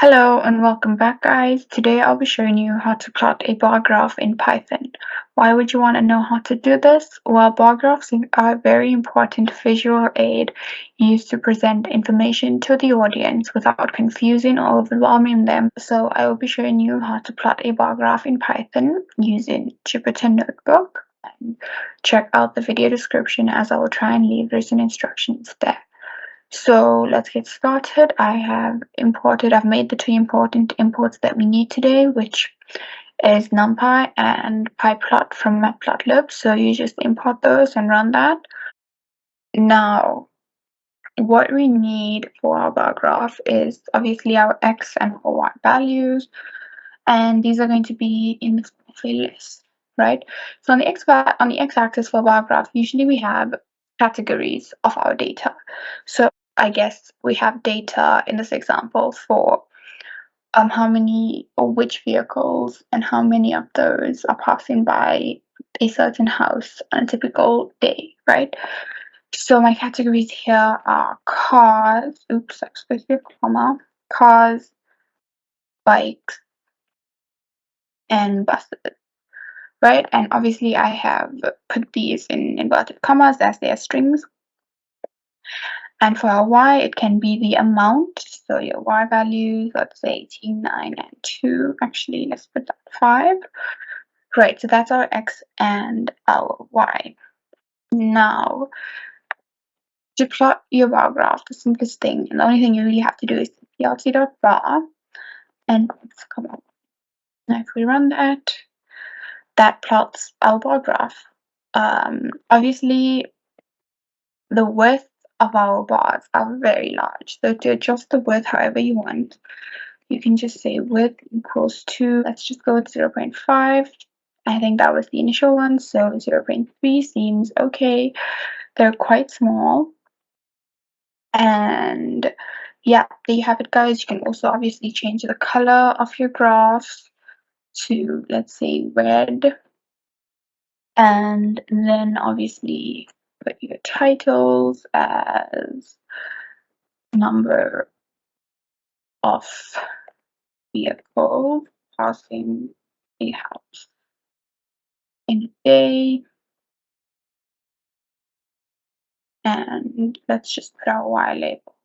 Hello and welcome back, guys. Today I'll be showing you how to plot a bar graph in Python. Why would you want to know how to do this? Well, bar graphs are a very important visual aid used to present information to the audience without confusing or overwhelming them. So I will be showing you how to plot a bar graph in Python using Jupyter Notebook. And check out the video description as I will try and leave written instructions there. So let's get started. I've made the two important imports that we need today, which is NumPy and pyplot from matplotlib. So you just import those and run that. Now, what we need for our bar graph is obviously our x and our y values, and these are going to be in the form of a list, right? So on the x-axis for bar graph, usually we have categories of our data. So I guess we have data in this example for how many or which vehicles and how many of those are passing by a certain house on a typical day, right? So my categories here are cars, oops, I'm supposed to be a comma, cars, bikes, and buses, right? And obviously I have put these in inverted commas as they are strings. And for our y, it can be the amount. So your y values, let's say 18, 9, and 2. Actually, let's put that 5. Right, so that's our x and our y. Now, to plot your bar graph, the simplest thing, and the only thing you really have to do is plc.bar, and let's come up. Now, if we run that, that plots our bar graph. Obviously, the width of our bars are very large. So to adjust the width however you want, you can just say width equals to, let's just go with 0.5. I think that was the initial one, so 0.3 seems okay. They're quite small. And yeah, there you have it, guys. You can also obviously change the color of your graphs to, let's say, red. And then obviously put your titles as number of vehicles passing a house in a day. And let's just put our y label.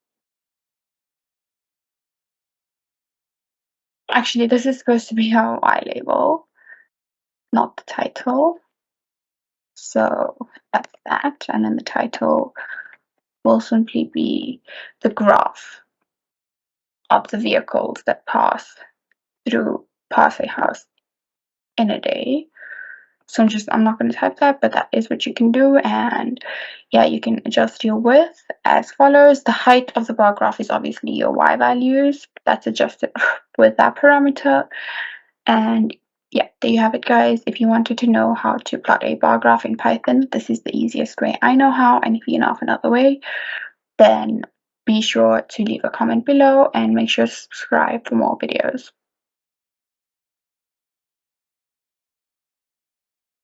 Actually, this is supposed to be our y label, not the title. So that's that. And then the title will simply be the graph of the vehicles that pass a house in a day. So I'm not going to type that, but that is what you can do. And yeah, you can adjust your width as follows. The height of the bar graph is obviously your y values. That's adjusted with that parameter. And yeah, there you have it, guys. If you wanted to know how to plot a bar graph in Python, this is the easiest way I know how. And if you know of another way, then be sure to leave a comment below and make sure to subscribe for more videos.